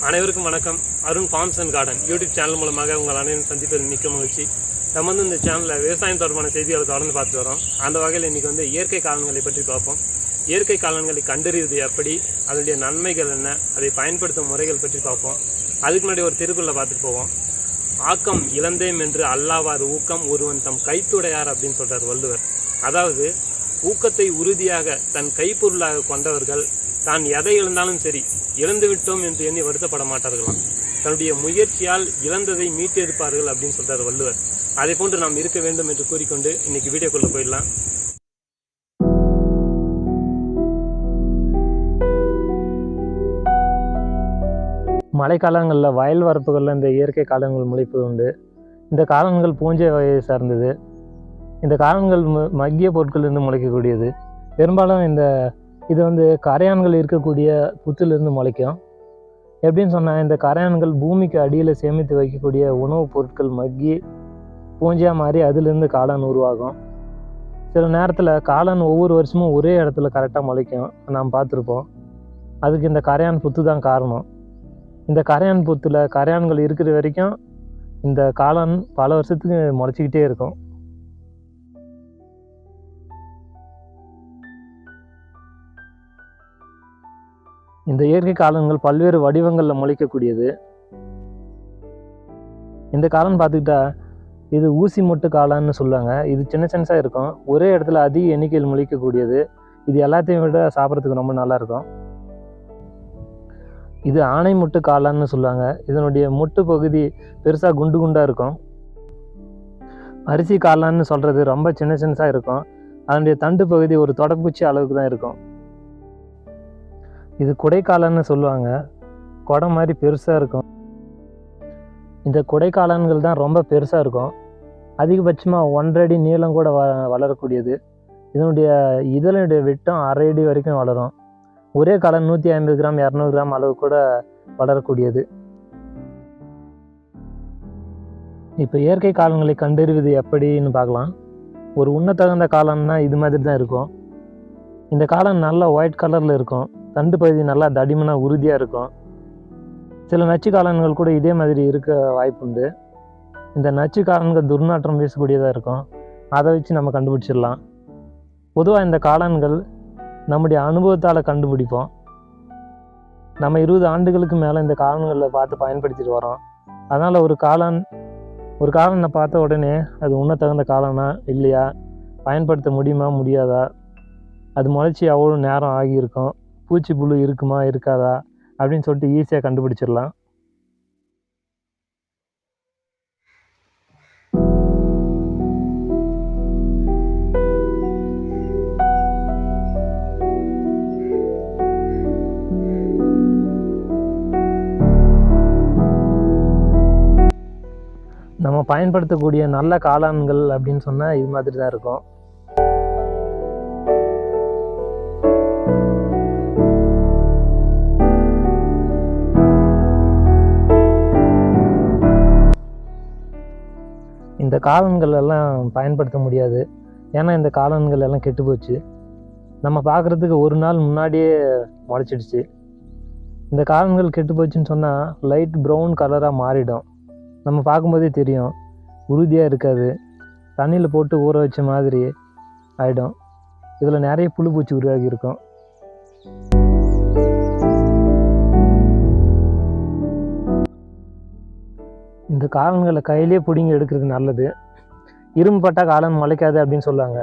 அனைவருக்கும் வணக்கம். Arun farms and garden YouTube channel மூலமாக உங்கள் அனைவரும் சந்திப்பதில் மிக்க மகிழ்ச்சி. நம்ம இந்த சேனலில் விவசாயம் தொடர்பான செய்திகளை தொடர்ந்து பார்த்து வரோம். அந்த வகையில் இன்றைக்கி இயற்கை காலன்களை பற்றி பார்ப்போம். இயற்கை காலன்களை கண்டறிவது எப்படி, அதனுடைய நன்மைகள் என்ன, அதை பயன்படுத்தும் முறைகள் பற்றி பார்ப்போம். அதுக்கு முன்னாடி ஒரு திருக்குறளை பார்த்துட்டு போவோம். ஆக்கம் இழந்தேம் என்று அல்லாவார் ஊக்கம் ஒருவன் தம் கைத்துடையார் அப்படின்னு சொல்கிறார் வள்ளுவர். அதாவது ஊக்கத்தை உறுதியாக தன் கைப்பொருளாக கொண்டவர்கள் தான் எதை இழந்தாலும் சரி, இழந்துவிட்டோம் என்று எண்ணி வருத்தப்பட மாட்டார்களாம். தன்னுடைய முயற்சியால் இழந்ததை மீட்டெடுப்பார்கள் அப்படின்னு சொல்றார் வள்ளுவர். அதை போன்று நாம் இருக்க வேண்டும் என்று கூறிக்கொண்டு இன்னைக்கு வீடியோக்குள்ள போயிடலாம். மழைக்காலங்களில் வயல் வரப்புகளில் இந்த இயற்கை காலங்கள் முளைப்பது உண்டு. இந்த காலங்கள் பூஞ்சை வகையை சார்ந்தது. இந்த காலங்கள் மக்கிய பொருட்களிலிருந்து முளைக்கக்கூடியது. பெரும்பாலும் இது கரையான்கள் இருக்கக்கூடிய புத்திலிருந்து முளைக்கும். எப்படின்னு சொன்னால், இந்த கரையான்கள் பூமிக்கு அடியில் சேமித்து வைக்கக்கூடிய உணவுப் பொருட்கள் மக்கி பூஞ்சையாக மாறி அதிலிருந்து காளான் உருவாகும். சில நேரத்தில் காளான் ஒவ்வொரு வருஷமும் ஒரே இடத்துல கரெக்டாக முளைக்கும், நாம் பார்த்துருப்போம். அதுக்கு இந்த கரையான் புத்து தான் காரணம். இந்த கரையான் புத்தில் கரையான்கள் இருக்கிற வரைக்கும் இந்த காளான் பல வருஷத்துக்கு முளைச்சிக்கிட்டே இருக்கும். இந்த இயற்கை காளான்கள் பல்வேறு வடிவங்களில் முளைக்கக்கூடியது. இந்த காளான் பார்த்துக்கிட்டா இது ஊசி மொட்டு காளான்னு சொல்லுவாங்க. இது சின்னசாக இருக்கும், ஒரே இடத்துல அதிக எண்ணிக்கையில் முளைக்கக்கூடியது. இது எல்லாத்தையும் விட சாப்பிட்றதுக்கு ரொம்ப நல்லாயிருக்கும். இது ஆணை மொட்டு காளான்னு சொல்லுவாங்க. இதனுடைய மொட்டு பகுதி பெருசாக குண்டு குண்டாக இருக்கும். அரிசி காளான்னு சொல்கிறது ரொம்ப சின்னசாக இருக்கும். அதனுடைய தண்டு பகுதி ஒரு தொடப்பூச்சி அளவுக்கு தான் இருக்கும். இது குடைக்காளான்னு சொல்லுவாங்க. குடை மாதிரி பெருசாக இருக்கும். இந்த குடைக்காளான்கள் தான் ரொம்ப பெருசாக இருக்கும். அதிகபட்சமாக 1.5 அடி நீளம் கூட வளரக்கூடியது. இதனுடைய விட்டம் 1/2 அடி வரைக்கும் வளரும். ஒரே காளான் 150 கிராம் 200 கிராம் அளவு கூட வளரக்கூடியது. இப்போ இயற்கை காளான்களை கண்டறிவது எப்படின்னு பார்க்கலாம். ஒரு உண்ணத்தகுந்த காளான்னா இது மாதிரி தான் இருக்கும். இந்த காளான் நல்லா ஒயிட் கலரில் இருக்கும். தண்டு பகுதி நல்லா தடிமனாக உறுதியாக இருக்கும். சில நச்சு காளான்கள் கூட இதே மாதிரி இருக்க வாய்ப்புண்டு. இந்த நச்சு காளான்கள் துர்நாற்றம் வீசக்கூடியதாக இருக்கும். அதை வச்சு நம்ம கண்டுபிடிச்சிடலாம். பொதுவாக இந்த காளான்கள் நம்முடைய அனுபவத்தால் கண்டுபிடிப்போம். நம்ம 20 ஆண்டுகளுக்கு மேலே இந்த காளான்களை பார்த்து பயன்படுத்திட்டு வரோம். அதனால் ஒரு காளானை பார்த்த உடனே அது உண்ணத்தகுந்த காளானா இல்லையா, பயன்படுத்த முடியுமா முடியாதா, அது முளைச்சி அவ்வளோ நேரம் ஆகியிருக்கும், பூச்சி புழு இருக்குமா இருக்காதா அப்படின்னு சொல்லிட்டு ஈஸியாக கண்டுபிடிச்சிடலாம். நம்ம பயன்படுத்தக்கூடிய நல்ல காளான்கள் அப்படின்னு சொன்னால் இது மாதிரி தான் இருக்கும். இந்த காளான்கள் எல்லாம் பயன்படுத்த முடியாது. ஏன்னா இந்த காளான்கள் எல்லாம் கெட்டு போச்சு. நம்ம பார்க்குறதுக்கு ஒரு நாள் முன்னாடியே முளைச்சிடுச்சு. இந்த காளான்கள் கெட்டு போச்சுன்னு சொன்னால் லைட் ப்ரௌன் கலராக மாறிடும். நம்ம பார்க்கும்போதே தெரியும், உறுதியாக இருக்காது. தண்ணியில் போட்டு ஊற வச்ச மாதிரி ஆகிடும். இதில் நிறைய புழு பூச்சி உருவாகி இருக்கும். இந்த காளான்களை கையிலே பிடிங்கி எடுக்கிறது நல்லது. இரும்பு பட்டா காளான் முளைக்காது அப்படின்னு சொல்லுவாங்க.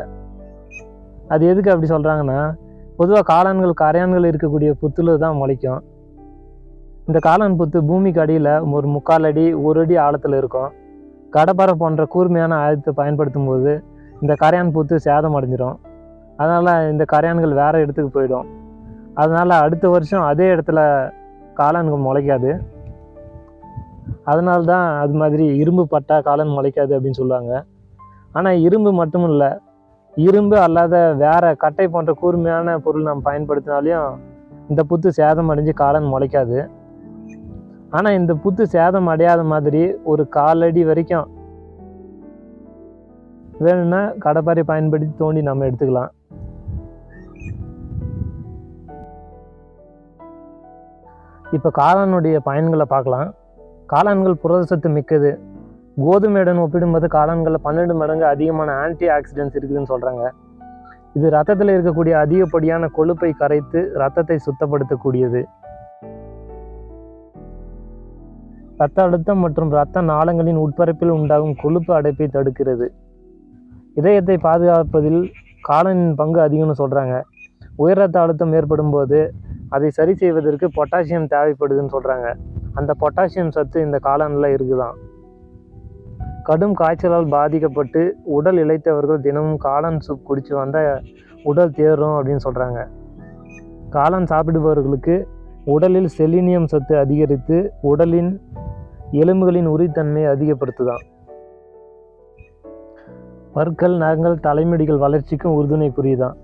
அது எதுக்கு அப்படி சொல்கிறாங்கன்னா, பொதுவாக காளான்கள் கரையான்கள் இருக்கக்கூடிய புத்துல தான் முளைக்கும். இந்த காளான் புத்து பூமிக்கு அடியில் ஒரு 3/4 அடி 1 அடி ஆழத்தில் இருக்கும். கடப்பாறை போன்ற கூர்மையான ஆயுதத்தை பயன்படுத்தும் போது இந்த கரையான் புத்து சேதம் அடைஞ்சிடும். அதனால் இந்த கரையான்கள் வேறு இடத்துக்கு போயிடும். அதனால் அடுத்த வருஷம் அதே இடத்துல காளான்கள் முளைக்காது. அதனால தான் அது மாதிரி இரும்பு பட்டா காளான் முளைக்காது அப்படின்னு சொல்லுவாங்க. ஆனால் இரும்பு மட்டும் இல்லை, இரும்பு அல்லாத வேறு கட்டை போன்ற கூர்மையான பொருள் நம்ம பயன்படுத்தினாலையும் இந்த புத்து சேதம் அடைஞ்சு காளான் முளைக்காது. ஆனால் இந்த புத்து சேதம் அடையாத மாதிரி ஒரு 1/4 அடி வரைக்கும் வேணும்னா கடப்பாரை பயன்படுத்தி தோண்டி நம்ம எடுத்துக்கலாம். இப்போ காளானுடைய பயன்களை பார்க்கலாம். காளான்கள் புரதச்சத்து மிக்கது. கோதுமையுடன் ஒப்பிடும்போது காளான்களில் 12 மடங்கு அதிகமான ஆன்டி ஆக்சிடென்ட்ஸ் இருக்குதுன்னு சொல்கிறாங்க. இது ரத்தத்தில் இருக்கக்கூடிய அதிகப்படியான கொழுப்பை கரைத்து ரத்தத்தை சுத்தப்படுத்தக்கூடியது. இரத்த அழுத்தம் மற்றும் இரத்த நாளங்களின் உட்பரப்பில் உண்டாகும் கொழுப்பு அடைப்பை தடுக்கிறது. இதயத்தை பாதுகாப்பதில் காளானின் பங்கு அதிகம்னு சொல்கிறாங்க. உயர் ரத்த அழுத்தம் ஏற்படும் போது அதை சரி செய்வதற்கு பொட்டாசியம் தேவைப்படுதுன்னு சொல்கிறாங்க. அந்த பொட்டாசியம் சத்து இந்த காளானில் இருக்குதான். கடும் காய்ச்சலால் பாதிக்கப்பட்டு உடல் இளைத்தவர்கள் தினமும் காளான் சூப் குடித்து வந்தால் உடல் தேறும் அப்படின்னு சொல்கிறாங்க. காளான் சாப்பிடுபவர்களுக்கு உடலில் செலினியம் சத்து அதிகரித்து உடலின் எலும்புகளின் உரித்தன்மையை அதிகப்படுத்துதான். பற்கள், நகங்கள், தலைமுடிகள் வளர்ச்சிக்கும் உறுதுணை புரியுதான்.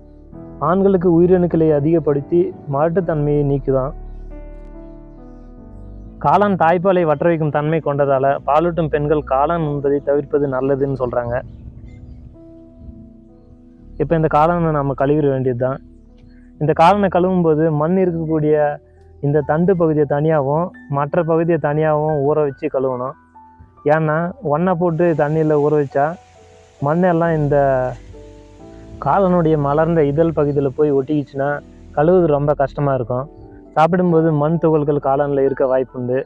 ஆண்களுக்கு உயிரணுக்களை அதிகப்படுத்தி மாட்டுத்தன்மையை நீக்குதான். காளான் தாய்ப்பாலை வற்ற வைக்கும் தன்மை கொண்டதால் பாலூட்டும் பெண்கள் காளான் உண்பதை தவிர்ப்பது நல்லதுன்னு சொல்கிறாங்க. இப்போ இந்த காளானை நம்ம கழுவிட வேண்டியது தான். இந்த காளானை கழுவும் போது மண் இருக்கக்கூடிய இந்த தண்டு பகுதியை தனியாகவும் மற்ற பகுதியை தனியாகவும் ஊற வச்சு கழுவணும். ஏன்னா ஒன்றை போட்டு தண்ணியில் ஊற வச்சா மண்ணெல்லாம் இந்த காளானுடைய மலர்ந்த இதழ் பகுதியில் போய் ஒட்டிக்கிச்சுன்னா கழுவுது ரொம்ப கஷ்டமாக இருக்கும். சாப்பிடும்போது மண் துகள்கள் காளானில் இருக்க வாய்ப்புண்டு.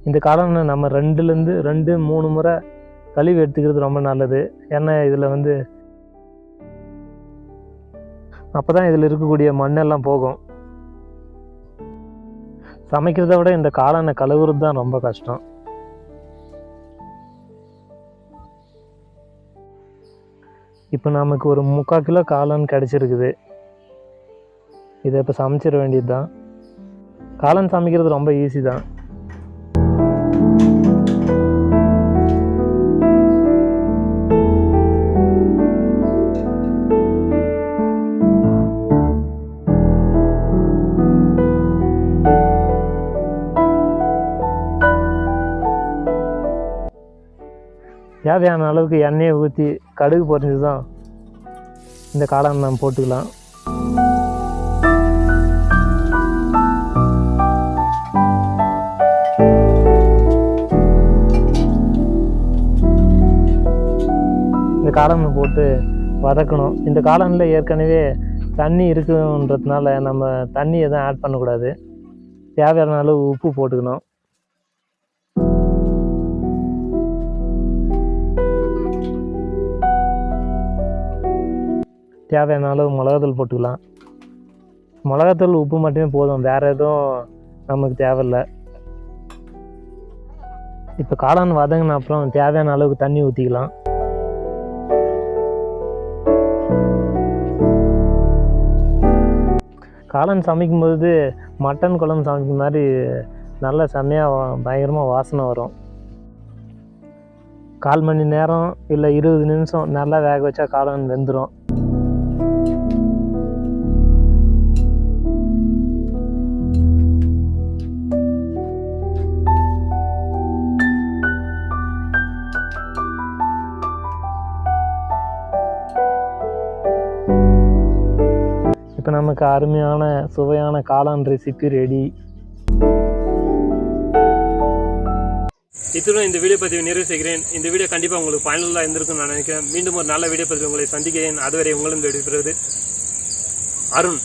இந்த காளானை நம்ம 2-3 முறை கழுவி எடுத்துக்கிறது ரொம்ப நல்லது. ஏன்னா இதில் அப்போ தான் இதில் இருக்கக்கூடிய மண்ணெல்லாம் போகும். சமைக்கிறத விட இந்த காளானை கழுவுறது தான் ரொம்ப கஷ்டம். இப்போ நமக்கு ஒரு 3/4 கிலோ காளான் கிடச்சிருக்குது. இதை இப்போ சமைச்சிட வேண்டியது தான். காளான் சமைக்கிறது ரொம்ப ஈஸி தான். தேவையான அளவுக்கு எண்ணெயை ஊற்றி கடுகு பொரிஞ்சு தான் இந்த காளான் நம்ம போட்டுக்கலாம். இந்த காளானை போட்டு வதக்கணும். இந்த காளானில் ஏற்கனவே தண்ணி இருக்குன்றதுனால நம்ம தண்ணி எதுவும் ஆட் பண்ணக்கூடாது. தேவையான அளவு உப்பு போட்டுக்கணும். தேவையான அளவு மிளகாத்தூள் போட்டுக்கலாம். மிளகாத்தூள் உப்பு மட்டுமே போதும், வேறு எதுவும் நமக்கு தேவையில்லை. இப்போ காளான் வதங்கின அப்புறம் தேவையான அளவுக்கு தண்ணி ஊற்றிக்கலாம். காளான் சமைக்கும்போது மட்டன் குழம்பு சமைக்கும் மாதிரி நல்லா செம்மையாக பயங்கரமாக வாசனை வரும். 1/4 மணி நேரம் இல்லை 20 நிமிஷம் நல்லா வேக வச்சா காளான் வெந்துடும். இப்போ நமக்கு அருமையான சுவையான காளான் ரெசிபி ரெடி. இத்துடன் இந்த வீடியோ பதிவை நிறைவு செய்கிறேன். இந்த வீடியோ கண்டிப்பாக உங்களுக்கு பயனுள்ளதாக இருந்திருக்குன்னு நான் நினைக்கிறேன். மீண்டும் ஒரு நல்ல வீடியோ பதிவு உங்களை சந்திக்கிறேன். அதுவரை உங்களும் விடைபெறுவது அருண்.